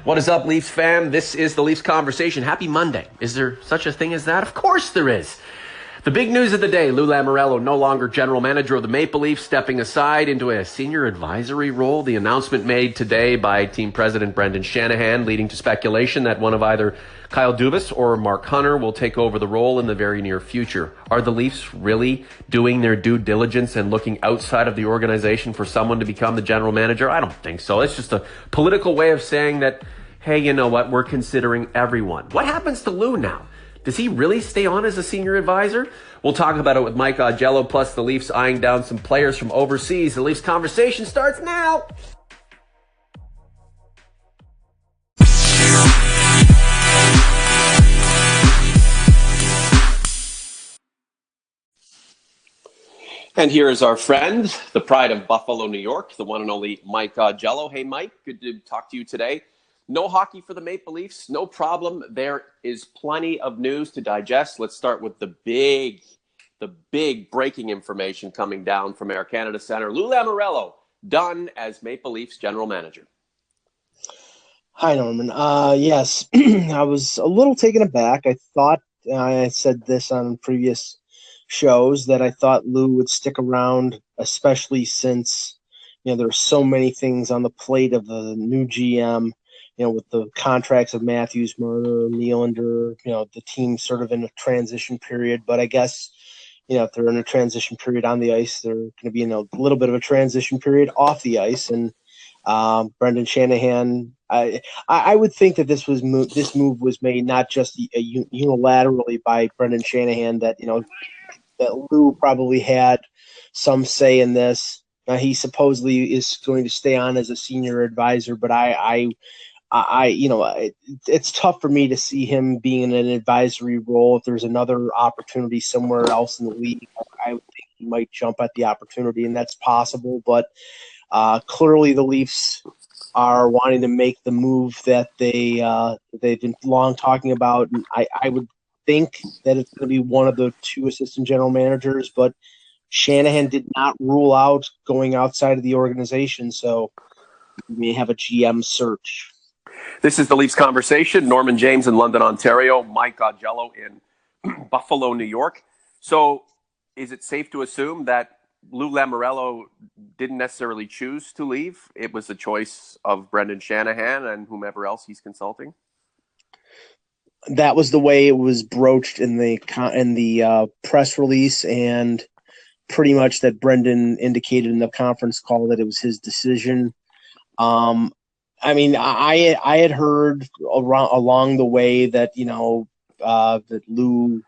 What is up, Leafs fam? This is the Leafs Conversation. Happy Monday. Is there such a thing as that? Of course there is. The big news of the day, Lou Lamoriello, no longer general manager of the Maple Leafs, stepping aside into a senior advisory role. The announcement made today by team president Brendan Shanahan, leading to speculation that one of either Kyle Dubas or Mark Hunter will take over the role in the very near future. Are the Leafs really doing their due diligence and looking outside of the organization for someone to become the general manager? I don't think so. It's just a political way of saying that, hey, you know what? We're considering everyone. What happens to Lou now? Does he really stay on as a senior advisor? We'll talk about it with Mike Augello, plus the Leafs eyeing down some players from overseas. The Leafs Conversation starts now. And here is our friend, the pride of Buffalo, New York, the one and only Mike Augello. Hey, Mike, good to talk to you today. No hockey for the Maple Leafs, no problem. There is plenty of news to digest. Let's start with the big breaking information coming down from Air Canada Centre. Lou Lamoriello, done as Maple Leafs general manager. Hi, Norman. Yes, I was a little taken aback. I thought, I said this on previous shows, that I thought Lou would stick around, especially since, there are so many things on the plate of the new GM. With the contracts of Matthews, Marner, Nylander, the team sort of in a transition period. But I guess, if they're in a transition period on the ice, they're going to be in a little bit of a transition period off the ice. And Brendan Shanahan, I would think that this move was made not just unilaterally by Brendan Shanahan, that that Lou probably had some say in this. He supposedly is going to stay on as a senior advisor, but it's tough for me to see him being in an advisory role. If there's another opportunity somewhere else in the league, I would think he might jump at the opportunity, and that's possible. But clearly the Leafs are wanting to make the move that they've been long talking about. And I would think that it's going to be one of the two assistant general managers, but Shanahan did not rule out going outside of the organization, so we may have a GM search. This is the Leafs Conversation. Norman James in London, Ontario. Mike Augello in Buffalo, New York. So is it safe to assume that Lou Lamoriello didn't necessarily choose to leave? It was the choice of Brendan Shanahan and whomever else he's consulting? That was the way it was broached in the press release, and pretty much that Brendan indicated in the conference call that it was his decision. I mean, I had heard along the way that, that Lou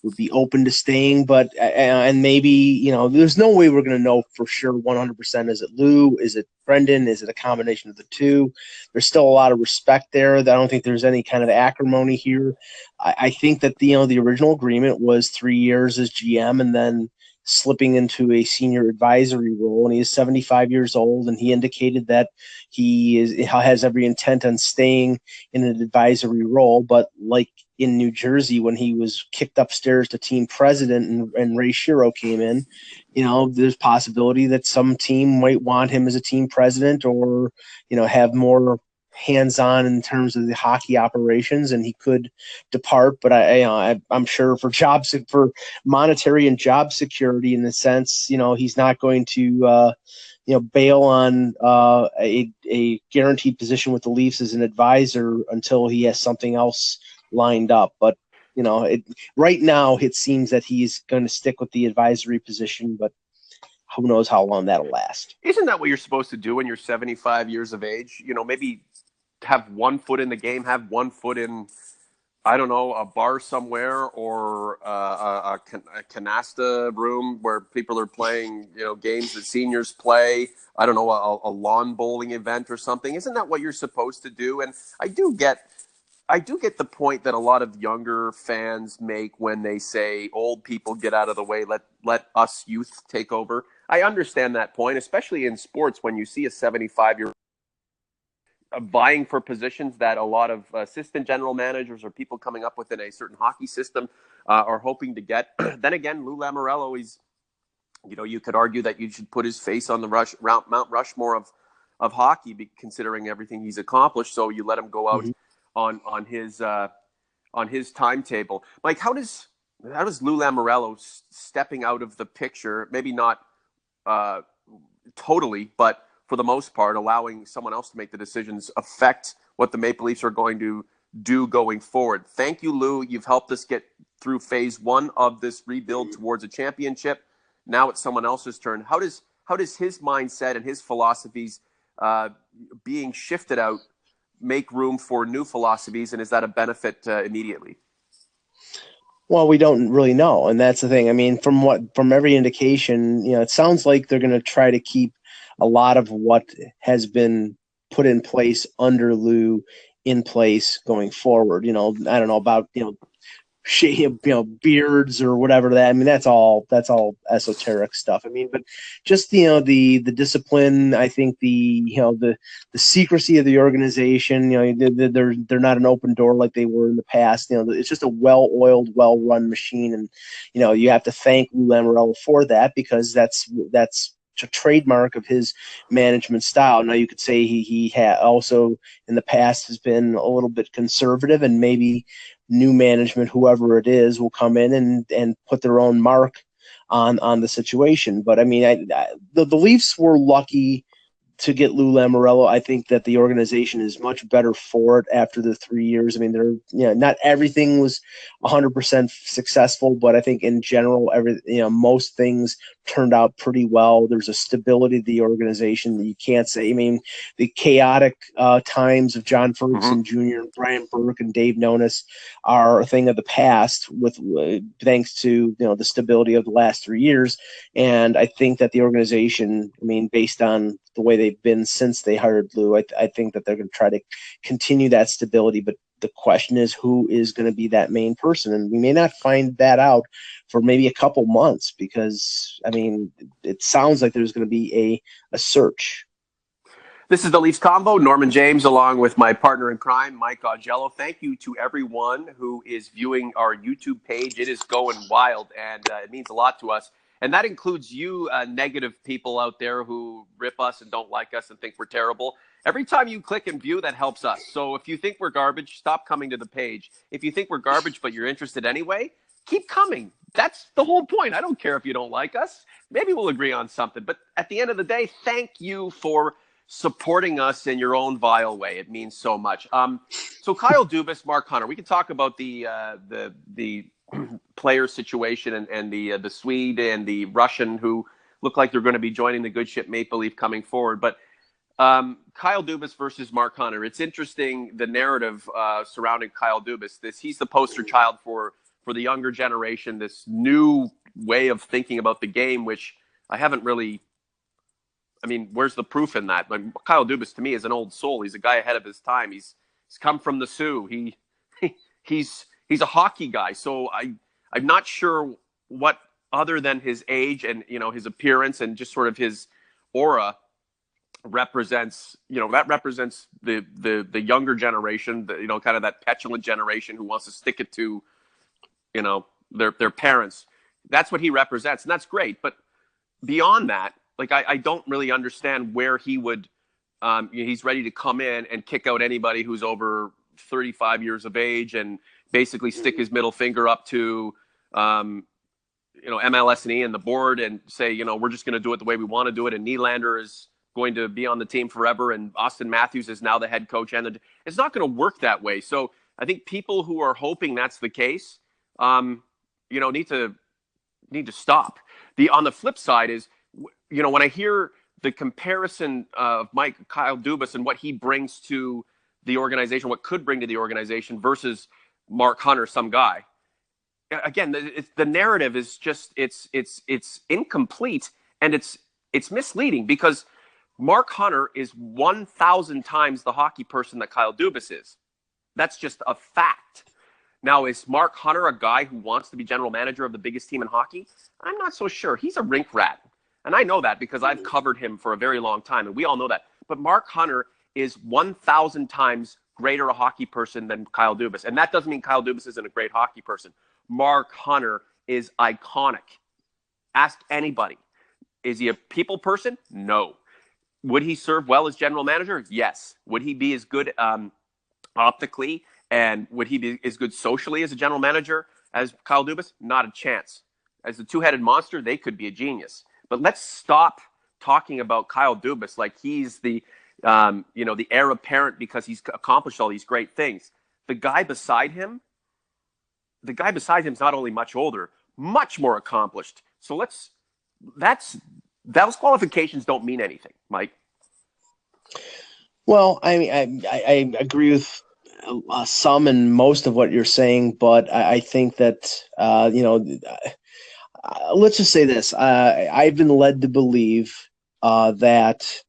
would be open to staying, but and maybe, there's no way we're going to know for sure 100%. Is it Lou? Is it Brendan? Is it a combination of the two? There's still a lot of respect there. I don't think there's any kind of acrimony here. I think that, the original agreement was 3 years as GM and then slipping into a senior advisory role, and he is 75 years old, and he indicated that he has every intent on staying in an advisory role. But like in New Jersey, when he was kicked upstairs to team president and Ray Shero came in, there's possibility that some team might want him as a team president, or have more hands-on in terms of the hockey operations, and he could depart. But I'm sure for monetary and job security, in the sense, he's not going to bail on a guaranteed position with the Leafs as an advisor until he has something else lined up. But right now it seems that he's going to stick with the advisory position, but who knows how long that'll last. Isn't that what you're supposed to do when you're 75 years of age? Maybe have one foot in the game, have one foot in, I don't know, a bar somewhere, or a canasta room where people are playing, games that seniors play. I don't know, a lawn bowling event or something. Isn't that what you're supposed to do? And I do get the point that a lot of younger fans make when they say old people get out of the way, let us youth take over. I understand that point, especially in sports, when you see a 75-year-old vying for positions that a lot of assistant general managers or people coming up within a certain hockey system are hoping to get. Then again, Lou Lamoriello, you could argue that you should put his face on the Mount Rushmore of hockey, considering everything he's accomplished. So you let him go out on his timetable. Mike, how does Lou Lamoriello stepping out of the picture, maybe not totally, but for the most part, allowing someone else to make the decisions, affect what the Maple Leafs are going to do going forward? Thank you, Lou. You've helped us get through phase one of this rebuild towards a championship. Now it's someone else's turn. How does his mindset and his philosophies being shifted out make room for new philosophies, and is that a benefit immediately? Well, we don't really know, and that's the thing. I mean, from every indication, it sounds like they're going to try to keep a lot of what has been put in place under Lou in place going forward. I don't know about shave, beards or whatever that. I mean, that's all esoteric stuff. I mean, but just the discipline. I think the secrecy of the organization. They're not an open door like they were in the past. It's just a well-oiled, well-run machine, and you have to thank Lou Lamoriello for that, because that's a trademark of his management style. Now, you could say he also in the past has been a little bit conservative, and maybe new management, whoever it is, will come in and put their own mark on the situation. But I mean, the Leafs were lucky to get Lou Lamoriello. I think that the organization is much better for it after the 3 years. I mean, not everything was 100% successful, but I think in general, most things turned out pretty well. There's a stability to the organization that you can't say. I mean, the chaotic times of John Ferguson Jr., and Brian Burke, and Dave Nonis are a thing of the past, with thanks to the stability of the last 3 years. And I think that the organization, I mean, based on the way they've been since they hired Lou, I think that they're going to try to continue that stability. But the question is, who is going to be that main person? And we may not find that out for maybe a couple months, because, I mean, it sounds like there's going to be a search. This is the Leafs Convo. Norman James, along with my partner in crime, Mike Augello. Thank you to everyone who is viewing our YouTube page. It is going wild, and it means a lot to us. And that includes you negative people out there who rip us and don't like us and think we're terrible. Every time you click and view, that helps us. So if you think we're garbage, stop coming to the page. If you think we're garbage but you're interested anyway, keep coming. That's the whole point. I don't care if you don't like us. Maybe we'll agree on something. But at the end of the day, thank you for supporting us in your own vile way. It means so much. So Kyle Dubas, Mark Hunter, we can talk about the player situation and the Swede and the Russian who look like they're going to be joining the good ship Maple Leaf coming forward. But Kyle Dubas versus Mark Hunter. It's interesting, the narrative surrounding Kyle Dubas. He's the poster child for the younger generation, this new way of thinking about the game, which I haven't really. I mean, where's the proof in that? Like, Kyle Dubas to me is an old soul. He's a guy ahead of his time. He's come from the Sioux. He's a hockey guy. So I'm not sure what, other than his age and his appearance and just sort of his aura, represents. That represents the younger generation. Kind of that petulant generation who wants to stick it to their parents. That's what he represents, and that's great. But beyond that, like, I don't really understand where he would. He's ready to come in and kick out anybody who's over 35 years of age and basically stick his middle finger up to, MLS and the board and say, we're just going to do it the way we want to do it. And Nylander is going to be on the team forever. And Austin Matthews is now the head coach. And it's not going to work that way. So I think people who are hoping that's the case, need to stop. On the flip side is, when I hear the comparison of Kyle Dubas and what he brings to the organization, what could bring to the organization versus Mark Hunter, some guy. Again, the narrative is just it's incomplete, and it's misleading, because Mark Hunter is 1,000 times the hockey person that Kyle Dubas is. That's just a fact. Now, is Mark Hunter a guy who wants to be general manager of the biggest team in hockey? I'm not so sure. He's a rink rat. And I know that because I've covered him for a very long time, and we all know that. But Mark Hunter is 1,000 times greater a hockey person than Kyle Dubas. And that doesn't mean Kyle Dubas isn't a great hockey person. Mark Hunter is iconic. Ask anybody. Is he a people person? No. Would he serve well as general manager? Yes. Would he be as good optically, and would he be as good socially as a general manager as Kyle Dubas? Not a chance. As a two-headed monster, they could be a genius. But let's stop talking about Kyle Dubas like he's the the heir apparent because he's accomplished all these great things. The guy beside him is not only much older, much more accomplished. So those qualifications don't mean anything, Mike. Well, I mean, I agree with some and most of what you're saying, but I think that let's just say this: I've been led to believe that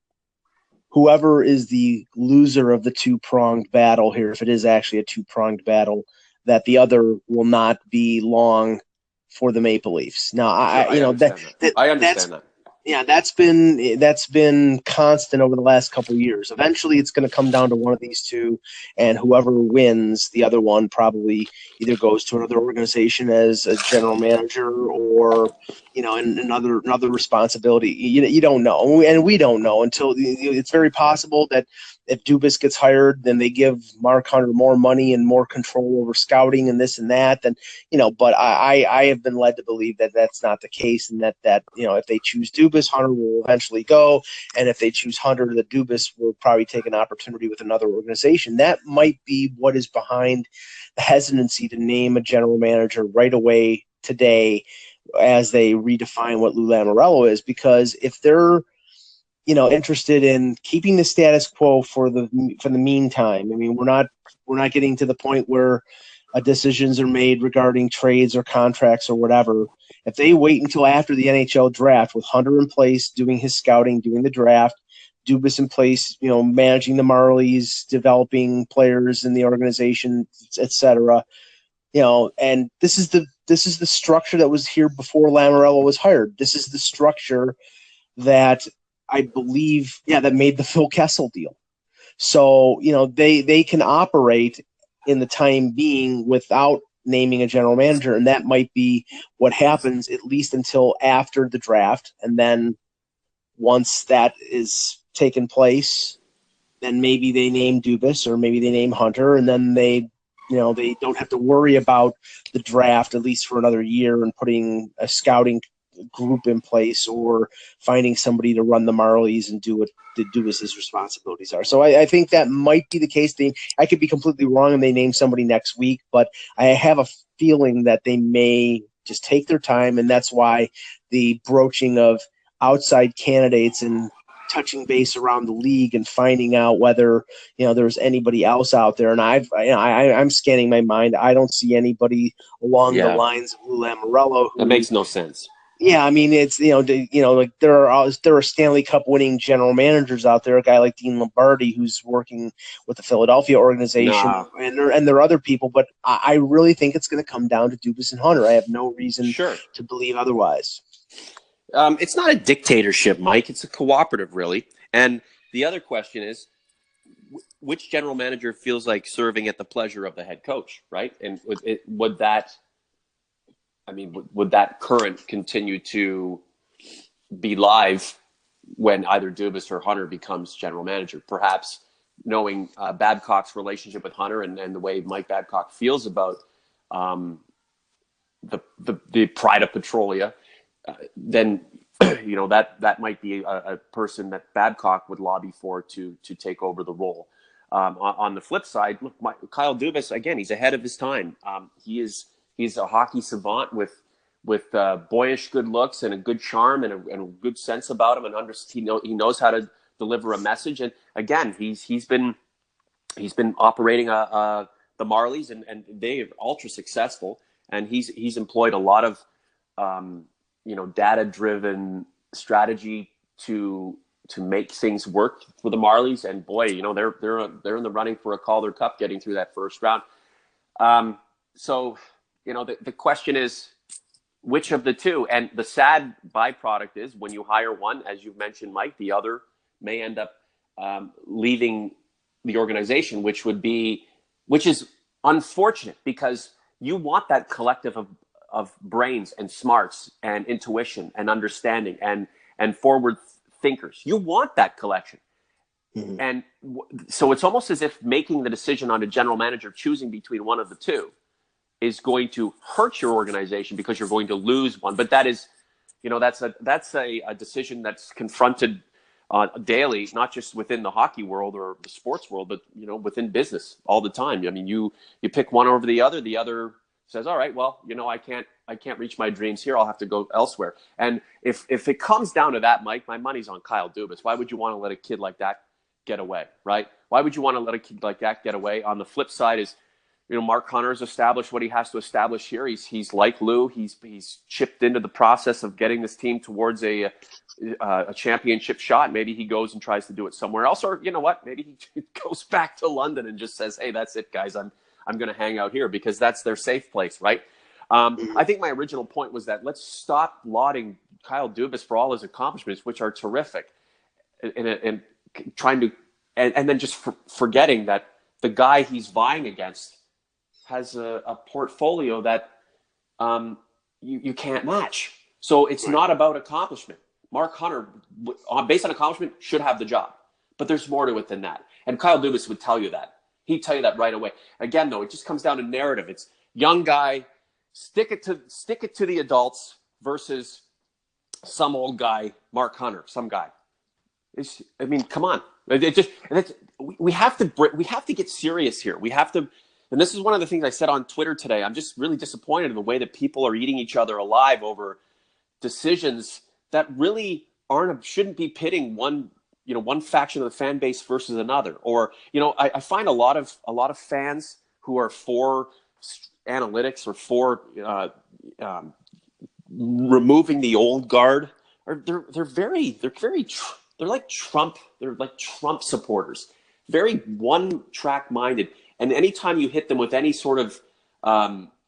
whoever is the loser of the two-pronged battle here, if it is actually a two-pronged battle, that the other will not be long for the Maple Leafs. Now, I understand that. Yeah, that's been constant over the last couple of years. Eventually, it's going to come down to one of these two, and whoever wins, the other one probably either goes to another organization as a general manager, or in another responsibility. You don't know, and we don't know until it's very possible that if Dubas gets hired, then they give Mark Hunter more money and more control over scouting and this and that. And but I have been led to believe that that's not the case, and that if they choose Dubas, Hunter will eventually go, and if they choose Hunter, the Dubas will probably take an opportunity with another organization. That might be what is behind the hesitancy to name a general manager right away today, as they redefine what Lou Lamoriello is, because if they're interested in keeping the status quo for the meantime. I mean, we're not getting to the point where decisions are made regarding trades or contracts or whatever. If they wait until after the NHL draft, with Hunter in place doing his scouting, doing the draft, Dubas in place, managing the Marlies, developing players in the organization, etc. And this is the structure that was here before Lamoriello was hired. This is the structure that I believe, that made the Phil Kessel deal. So, they can operate in the time being without naming a general manager, and that might be what happens at least until after the draft. And then once that is taken place, then maybe they name Dubas or maybe they name Hunter, and then they don't have to worry about the draft, at least for another year, and putting a scouting group in place or finding somebody to run the Marlies and do what the Dubas' responsibilities are. So I think that might be the case. I could be completely wrong and they name somebody next week, but I have a feeling that they may just take their time, and that's why the broaching of outside candidates and touching base around the league and finding out whether there's anybody else out there. And I'm scanning my mind. I don't see anybody along the lines of Lou Lamoriello. That makes no sense. Yeah, I mean, it's like there are Stanley Cup winning general managers out there. A guy like Dean Lombardi, who's working with the Philadelphia organization, and there are other people. But I really think it's going to come down to Dubas and Hunter. I have no reason to believe otherwise. It's not a dictatorship, Mike. It's a cooperative, really. And the other question is, which general manager feels like serving at the pleasure of the head coach, right? And would that current continue to be live when either Dubas or Hunter becomes general manager? Perhaps knowing Babcock's relationship with Hunter and the way Mike Babcock feels about the pride of Petrolia, then that might be a person that Babcock would lobby for to take over the role. On the flip side, look, Kyle Dubas, again, he's ahead of his time. He's a hockey savant with boyish good looks and a good charm and a good sense about him, and he knows how to deliver a message. And again, he's been operating the Marlies, and they are ultra successful. And he's employed a lot of data-driven strategy to make things work for the Marlies. And boy, they're in the running for a Calder Cup, getting through that first round. So the question is, which of the two? And the sad byproduct is when you hire one, as you've mentioned, Mike, the other may end up leaving the organization, which is unfortunate, because you want that collective of brains and smarts and intuition and understanding and forward thinkers. You want that collection. Mm-hmm. And so it's almost as if making the decision on a general manager, choosing between one of the two, is going to hurt your organization because you're going to lose one. But that is, that's a decision that's confronted daily, not just within the hockey world or the sports world, but within business all the time. I mean, you pick one over the other says, all right, well, I can't reach my dreams here. I'll have to go elsewhere. And if it comes down to that, Mike, my money's on Kyle Dubas. Why would you want to let a kid like that get away, right? Why would you want to let a kid like that get away? On the flip side is, Mark Hunter's established what he has to establish here. He's like Lou. He's chipped into the process of getting this team towards a championship shot. Maybe he goes and tries to do it somewhere else, or maybe he goes back to London and just says, "Hey, that's it, guys. I'm going to hang out here because that's their safe place," right? I think my original point was that let's stop lauding Kyle Dubas for all his accomplishments, which are terrific, and trying to, and then just forgetting that the guy he's vying against has a portfolio that you can't match. So it's not about accomplishment. Mark Hunter, based on accomplishment, should have the job. But there's more to it than that. And Kyle Dubas would tell you that. He'd tell you that right away. Again, though, it just comes down to narrative. It's young guy, stick it to the adults versus some old guy, Mark Hunter, some guy. Come on. We have to get serious here. We have to, and this is one of the things I said on Twitter today. I'm just really disappointed in the way that people are eating each other alive over decisions that really shouldn't be pitting one faction of the fan base versus another. Or, I find a lot of fans who are for analytics or for removing the old guard, they're like Trump. They're like Trump supporters, very one-track minded. And anytime you hit them with any sort of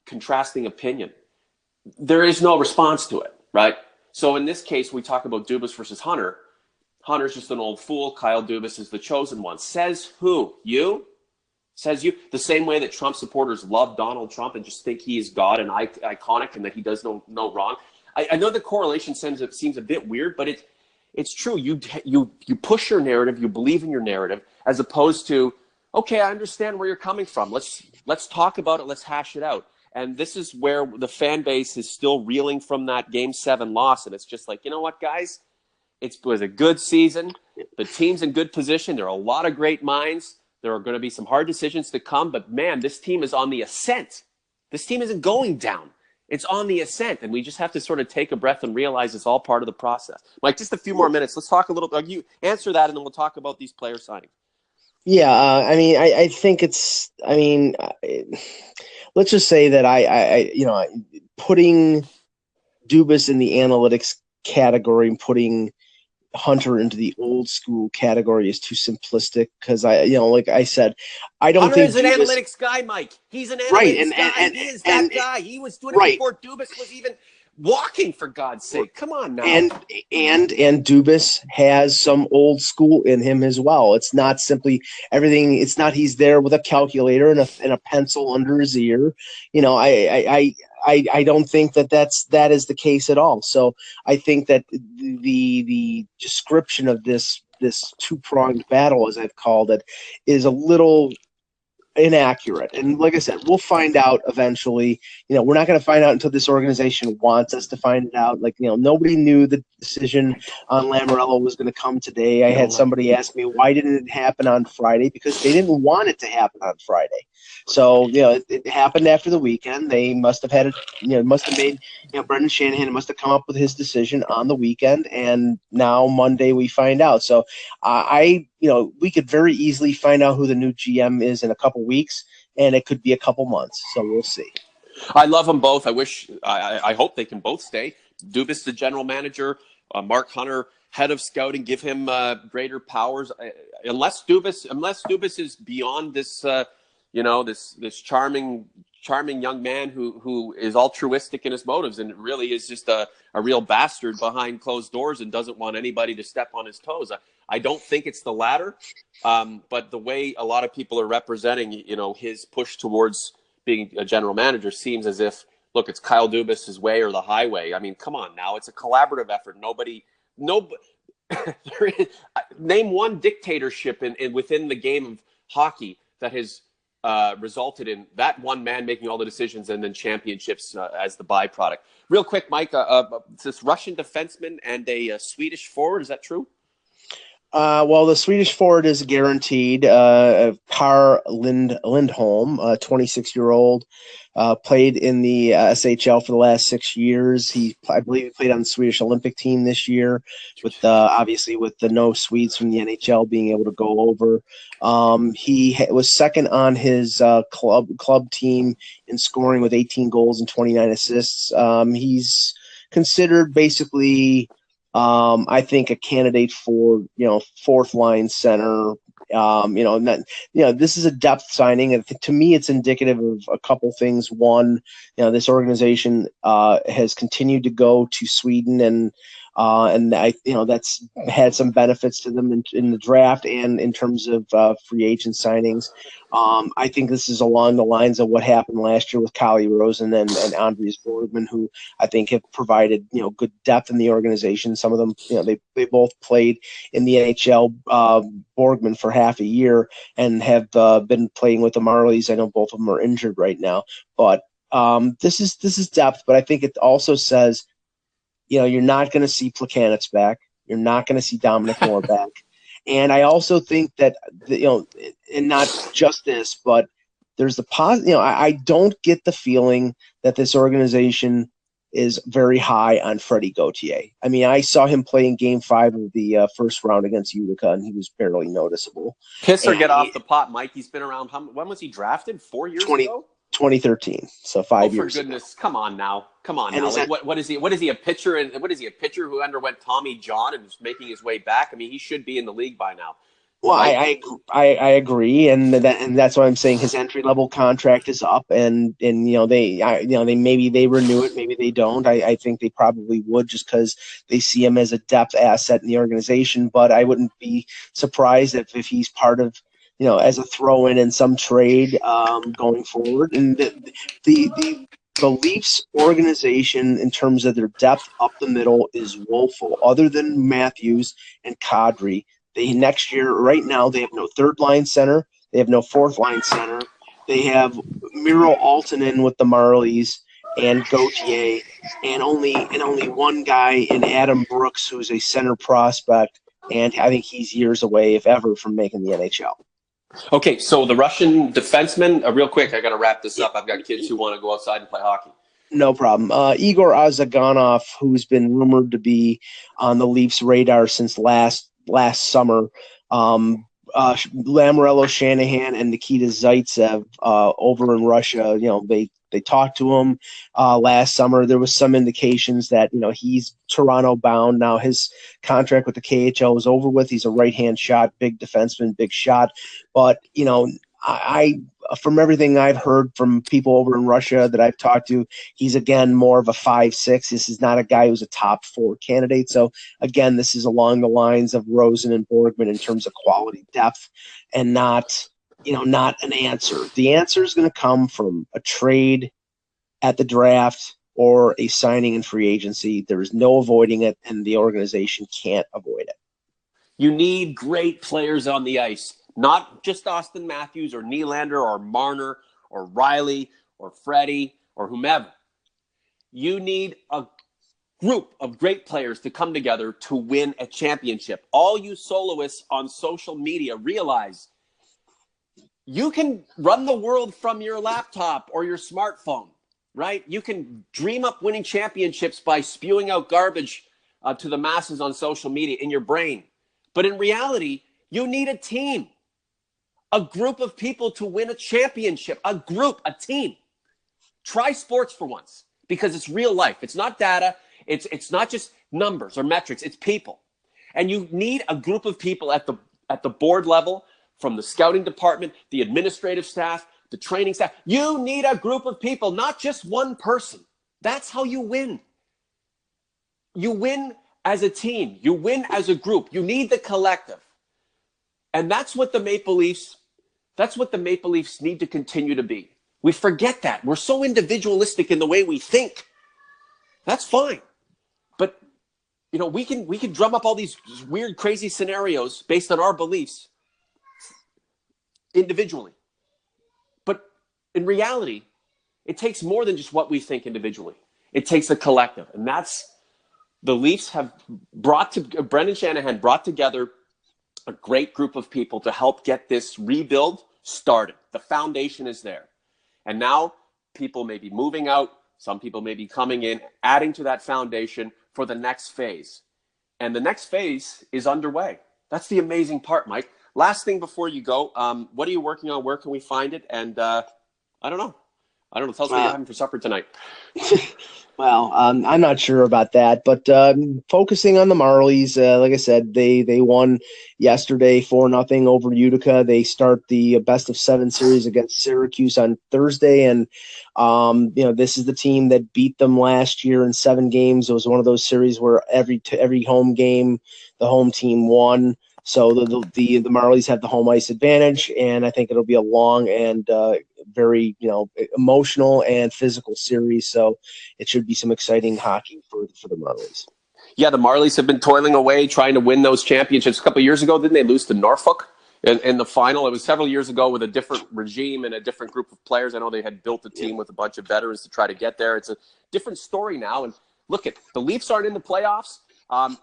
contrasting opinion, there is no response to it, right? So in this case, we talk about Dubas versus Hunter. Hunter's just an old fool. Kyle Dubas is the chosen one. Says who? You? Says you. The same way that Trump supporters love Donald Trump and just think he is God and iconic and that he does no wrong. I know the correlation seems a bit weird, but it's true. You push your narrative. You believe in your narrative, as opposed to, okay, I understand where you're coming from. Let's talk about it. Let's hash it out. And this is where the fan base is still reeling from that Game 7 loss. And it's just like, you know what, guys? It was a good season. The team's in good position. There are a lot of great minds. There are going to be some hard decisions to come. But, man, this team is on the ascent. This team isn't going down. It's on the ascent. And we just have to sort of take a breath and realize it's all part of the process. Mike, just a few more minutes. Let's talk a little – you answer that, and then we'll talk about these player signings. Yeah, I think it's. Let's just say that I putting Dubas in the analytics category and putting Hunter into the old school category is too simplistic because like I said, I don't Hunter think is an Dubas, analytics guy, Mike. He's an analytics guy. He is that guy. He was doing it before Dubas was even walking, for God's sake. Come on now. And Dubas has some old school in him as well. It's not simply everything. It's not he's there with a calculator and a pencil under his ear. I don't think that is the case at all. So I think that the description of this two-pronged battle, as I've called it, is a little inaccurate. And like I said, we'll find out eventually. We're not going to find out until this organization wants us to find it out. Nobody knew the decision on Lamoriello was going to come today. I had somebody ask me, why didn't it happen on Friday? Because they didn't want it to happen on Friday. So, it happened after the weekend. They must have had it, must have made, Brendan Shanahan must have come up with his decision on the weekend. And now Monday we find out. So we could very easily find out who the new GM is in a couple weeks, and it could be a couple months. So we'll see. I love them both. I hope they can both stay. Dubas, the general manager, Mark Hunter, head of scouting, give him greater powers. Unless Dubas is beyond this, this charming young man who is altruistic in his motives and really is just a real bastard behind closed doors and doesn't want anybody to step on his toes. I don't think it's the latter, but the way a lot of people are representing, his push towards being a general manager seems as if, look, it's Kyle Dubas' way or the highway. I mean, come on now. It's a collaborative effort. Name one dictatorship within the game of hockey that has resulted in that one man making all the decisions and then championships as the byproduct. Real quick, Mike, this Russian defenseman and a Swedish forward, is that true? Well, the Swedish forward is guaranteed. Carl Lindholm, 26-year-old, played in the SHL for the last 6 years. I believe he played on the Swedish Olympic team this year, with obviously with the no Swedes from the NHL being able to go over. He was second on his club team in scoring with 18 goals and 29 assists. He's considered basically. I think a candidate for fourth line center. This is a depth signing, and to me, it's indicative of a couple things. One, this organization has continued to go to Sweden, and that's had some benefits to them in the draft and in terms of free agent signings. I think this is along the lines of what happened last year with Kyle Rosen and Andreas Borgman, who I think have provided good depth in the organization. Some of them, they both played in the NHL. Borgman for half a year and have been playing with the Marlies. I know both of them are injured right now, but this is depth. But I think it also says, you're not going to see Plekanec back. You're not going to see Dominic Moore back. And I also think that, and not just this, but there's the positive. I don't get the feeling that this organization is very high on Freddie Gauthier. I mean, I saw him play in Game 5 of the first round against Utica, and he was barely noticeable. Piss or get off the pot, Mike. He's been around. When was he drafted? 4 years ago? 2013, so 5 years. For goodness, ago. Come on now. Like, what is he? What is he, a pitcher? And what is he, a pitcher who underwent Tommy John and is making his way back? I mean, he should be in the league by now. Well, I agree, and that's why I'm saying his entry level contract is up, and they maybe they renew it, maybe they don't. I think they probably would, just because they see him as a depth asset in the organization. But I wouldn't be surprised if he's part of, as a throw in some trade going forward. And the Leafs organization, in terms of their depth up the middle, is woeful. Other than Matthews and Kadri, next year, right now, they have no third line center. They have no fourth line center. They have Miro Aaltonen with the Marlies and Gauthier, and only one guy in Adam Brooks, who's a center prospect, and I think he's years away, if ever, from making the NHL. Okay, so the Russian defenseman, real quick, I got to wrap this up. I've got kids who want to go outside and play hockey. No problem. Igor Azaganov, who's been rumored to be on the Leafs' radar since last summer. Lamoriello, Shanahan, and Nikita Zaitsev over in Russia, they talked to him last summer. There was some indications that, he's Toronto bound. Now his contract with the KHL is over with. He's a right-hand shot, big defenseman, big shot. But, I from everything I've heard from people over in Russia that I've talked to, he's, again, more of a 5'6". This is not a guy who's a top 4 candidate. So, again, this is along the lines of Rosen and Borgman in terms of quality depth, and not an answer. The answer is going to come from a trade at the draft or a signing in free agency. There is no avoiding it, and the organization can't avoid it. You need great players on the ice. Not just Austin Matthews or Nylander or Marner or Riley or Freddie or whomever. You need a group of great players to come together to win a championship. All you soloists on social media realize you can run the world from your laptop or your smartphone, right? You can dream up winning championships by spewing out garbage to the masses on social media in your brain. But in reality, you need a team. A group of people to win a championship, a team. Try sports for once, because it's real life. It's not data. It's not just numbers or metrics. It's people. And you need a group of people at the board level, from the scouting department, the administrative staff, the training staff. You need a group of people, not just one person. That's how you win. You win as a team. You win as a group. You need the collective. And that's what the Maple Leafs need to continue to be. We forget that. We're so individualistic in the way we think. That's fine. But we can drum up all these weird, crazy scenarios based on our beliefs individually. But in reality, it takes more than just what we think individually. It takes a collective. And that's the Leafs have Brendan Shanahan brought together a great group of people to help get this rebuild started. The foundation is there. And now people may be moving out. Some people may be coming in, adding to that foundation for the next phase. And the next phase is underway. That's the amazing part, Mike. Last thing before you go, what are you working on? Where can we find it? And I don't know. Tell us what you're having for supper tonight. Well, I'm not sure about that, but focusing on the Marlies, like I said, they won yesterday 4-0 over Utica. They start the best of 7 series against Syracuse on Thursday, and this is the team that beat them last year in 7 games. It was one of those series where every home game, the home team won. So the Marlies have the home ice advantage, and I think it'll be a long and very emotional and physical series. So it should be some exciting hockey for the Marlies. Yeah, the Marlies have been toiling away trying to win those championships. A couple of years ago, didn't they lose to Norfolk in the final? It was several years ago with a different regime and a different group of players. I know they had built a team with a bunch of veterans to try to get there. It's a different story now. And look, the Leafs aren't in the playoffs.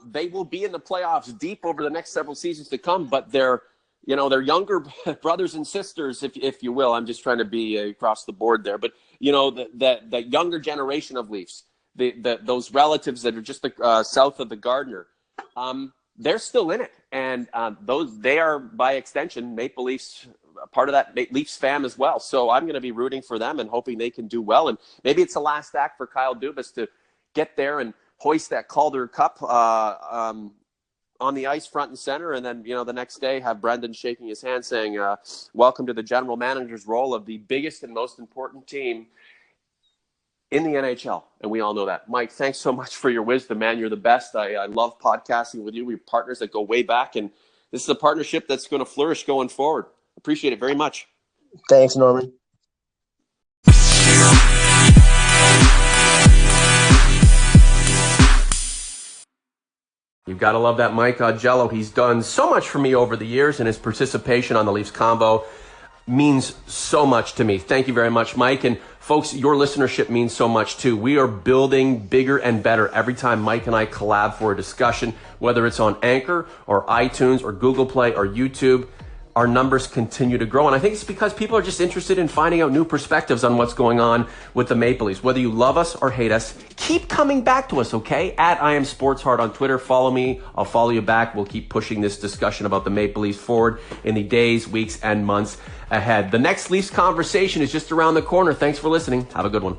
They will be in the playoffs deep over the next several seasons to come, but they're younger brothers and sisters, if you will. I'm just trying to be across the board there, but the younger generation of Leafs, those relatives that are just south of the Gardner, they're still in it, and they are by extension Maple Leafs, part of that Leafs fam as well. So I'm going to be rooting for them and hoping they can do well, and maybe it's the last act for Kyle Dubas to get there and hoist that Calder Cup on the ice front and center, and then the next day have Brendan shaking his hand saying, welcome to the general manager's role of the biggest and most important team in the NHL. And we all know that. Mike, thanks so much for your wisdom, man. You're the best. I love podcasting with you. We're partners that go way back, and this is a partnership that's going to flourish going forward. Appreciate it very much. Thanks, Norman. You've got to love that Mike Augello. He's done so much for me over the years, and his participation on the Leafs Convo means so much to me. Thank you very much, Mike. And folks, your listenership means so much too. We are building bigger and better every time Mike and I collab for a discussion, whether it's on Anchor or iTunes or Google Play or YouTube. Our numbers continue to grow. And I think it's because people are just interested in finding out new perspectives on what's going on with the Maple Leafs. Whether you love us or hate us, keep coming back to us, okay? At I Am Sports Hard on Twitter. Follow me. I'll follow you back. We'll keep pushing this discussion about the Maple Leafs forward in the days, weeks, and months ahead. The next Leafs conversation is just around the corner. Thanks for listening. Have a good one.